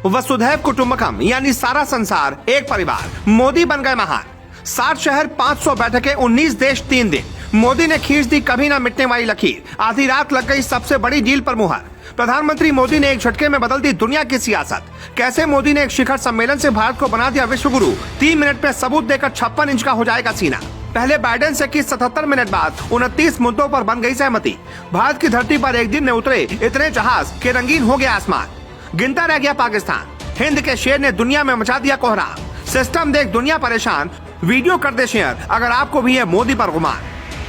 वसुधैव कुटुंबकम यानी सारा संसार एक परिवार। मोदी बन गए महान। 60 शहर, 500 बैठकें, 19 देश, 3 दिन। मोदी ने खींच दी कभी ना मिटने वाली लकीर। आधी रात लग गई सबसे बड़ी डील पर मुहर। प्रधानमंत्री मोदी ने एक झटके में बदल दी दुनिया की सियासत। कैसे मोदी ने एक शिखर सम्मेलन से भारत को बना दिया विश्व गुरु। 3 मिनट में सबूत देकर 56 इंच का हो जाएगा सीना। पहले बाइडेन से की 77 मिनट बाद 29 मुद्दों पर बन गई सहमति। भारत की धरती पर एक दिन में उतरे इतने जहाज के रंगीन हो गया आसमान। गिनता रह गया पाकिस्तान। हिंद के शेर ने दुनिया में मचा दिया कोहराम। सिस्टम देख दुनिया परेशान। वीडियो कर दे शेयर अगर आपको भी है मोदी पर गुमान।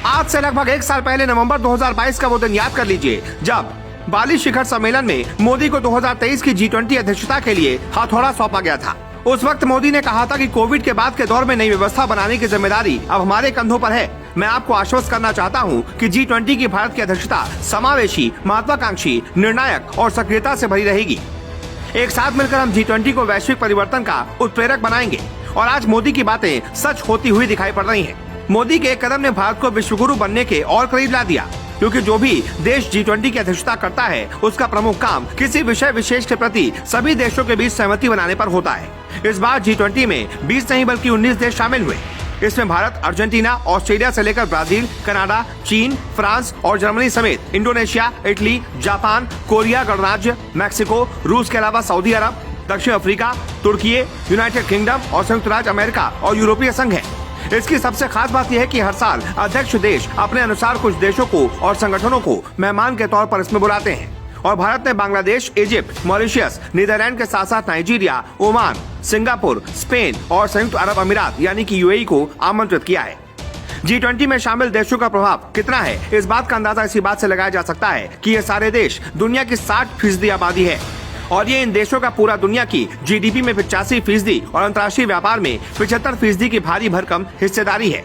आज से लगभग 1 साल पहले नवंबर 2022 का वो दिन याद कर लीजिए जब बाली शिखर सम्मेलन में मोदी को 2023 की G20 अध्यक्षता के लिए हथौड़ा सौंपा गया था। उस वक्त मोदी ने कहा था कि कोविड के बाद के दौर में नई व्यवस्था बनाने की जिम्मेदारी अब हमारे कंधों पर है। मैं आपको आश्वस्त करना चाहता हूं कि G20 की भारत की अध्यक्षता समावेशी, महत्वाकांक्षी, निर्णायक और सक्रियता से भरी रहेगी। एक साथ मिलकर हम G20 को वैश्विक परिवर्तन का उत्प्रेरक बनाएंगे। और आज मोदी की बातें सच होती हुई दिखाई पड़ रही हैं। मोदी के एक कदम ने भारत को विश्वगुरु बनने के और करीब ला दिया, क्योंकि जो भी देश G20 की अध्यक्षता करता है उसका प्रमुख काम किसी विषय विशेष के प्रति सभी देशों के बीच सहमति बनाने पर होता है। इस बार G20 में 20 नहीं बल्कि 19 देश शामिल हुए। इसमें भारत, अर्जेंटीना, ऑस्ट्रेलिया से लेकर ब्राजील, कनाडा, चीन, फ्रांस और जर्मनी समेत इंडोनेशिया, इटली, जापान, कोरिया गणराज्य, मैक्सिको, रूस के अलावा सऊदी अरब, दक्षिण अफ्रीका, तुर्की, यूनाइटेड किंगडम और संयुक्त राज्य अमेरिका और यूरोपीय संघ है। इसकी सबसे खास बात यह है कि हर साल अध्यक्ष देश अपने अनुसार कुछ देशों को और संगठनों को मेहमान के तौर पर इसमें बुलाते हैं। और भारत ने बांग्लादेश, इजिप्ट, मॉरिशस, नीदरलैंड के साथ साथ नाइजीरिया, ओमान, सिंगापुर, स्पेन और संयुक्त अरब अमीरात यानी कि UAE को आमंत्रित किया है। G20 में शामिल देशों का प्रभाव कितना है, इस बात का अंदाजा इसी बात से लगाया जा सकता है कि ये सारे देश दुनिया की 60% आबादी है और ये इन देशों का पूरा दुनिया की GDP में 85% और अंतर्राष्ट्रीय व्यापार में 75% की भारी भरकम हिस्सेदारी है।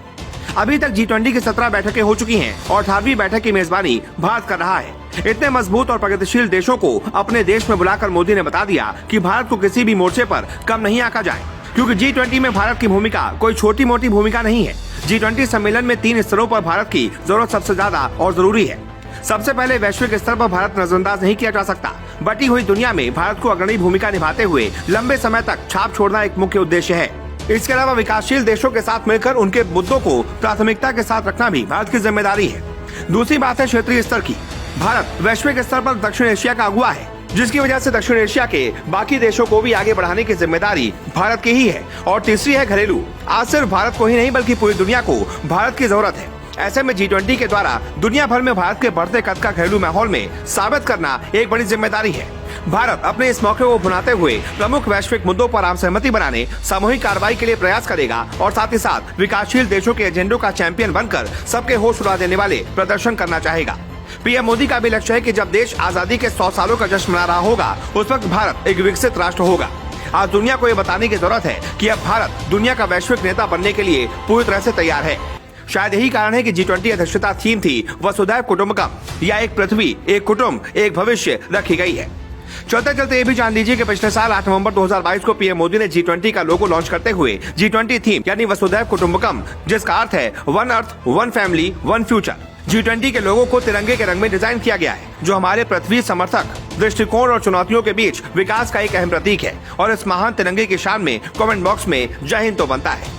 अभी तक G20 की 17 बैठकें हो चुकी हैं और 18वीं बैठक की मेजबानी भारत कर रहा है। इतने मजबूत और प्रगतिशील देशों को अपने देश में बुलाकर मोदी ने बता दिया कि भारत को किसी भी मोर्चे पर कम नहीं आंका जाए, क्योंकि G20 में भारत की भूमिका कोई छोटी मोटी भूमिका नहीं है। G20 सम्मेलन में 3 स्तरों पर भारत की जरूरत सबसे ज्यादा और जरूरी है। सबसे पहले वैश्विक स्तर पर भारत नजरअंदाज नहीं किया जा सकता। बटी हुई दुनिया में भारत को अग्रणी भूमिका निभाते हुए लंबे समय तक छाप छोड़ना एक मुख्य उद्देश्य है। इसके अलावा विकासशील देशों के साथ मिलकर उनके मुद्दों को प्राथमिकता के साथ रखना भी भारत की जिम्मेदारी है। दूसरी बात है क्षेत्रीय स्तर की। भारत वैश्विक स्तर पर दक्षिण एशिया का अगुवा है, जिसकी वजह से दक्षिण एशिया के बाकी देशों को भी आगे बढ़ाने की जिम्मेदारी भारत की ही है। और तीसरी है घरेलू। आज सिर्फ भारत को ही नहीं बल्कि पूरी दुनिया को भारत की जरूरत है। ऐसे में G20 के द्वारा दुनिया भर में भारत के बढ़ते कद का घरेलू माहौल में साबित करना एक बड़ी जिम्मेदारी है। भारत अपने इस मौके को भुनाते हुए प्रमुख वैश्विक मुद्दों पर आम सहमति बनाने, सामूहिक कार्रवाई के लिए प्रयास करेगा और साथ ही साथ विकासशील देशों के एजेंडों का चैंपियन बनकर सबके होश उड़ा देने वाले प्रदर्शन करना चाहेगा। पीएम मोदी का भी लक्ष्य है कि जब देश आजादी के 100 सालों का जश्न मना रहा होगा उस वक्त भारत एक विकसित राष्ट्र होगा। आज दुनिया को ये बताने की जरूरत है कि अब भारत दुनिया का वैश्विक नेता बनने के लिए पूरी तरह से तैयार है। शायद यही कारण है कि G20 अध्यक्षता थीम थी वसुधैव कुटुंबकम या एक पृथ्वी, एक कुटुंब, एक भविष्य रखी गई है। चलते चलते ये भी जान लीजिए कि पिछले साल 8 नवंबर 2022 को पीएम मोदी ने G20 का लोगो लॉन्च करते हुए G20 थीम यानी वसुधैव कुटुंबकम, जिसका अर्थ है one earth, one family, one future. G20 के लोगो को तिरंगे के रंग में डिजाइन किया गया है, जो हमारे पृथ्वी समर्थक दृष्टिकोण और चुनौतियों के बीच विकास का एक अहम प्रतीक है। और इस महान तिरंगे की शान में कमेंट बॉक्स में जय हिंद तो बनता है।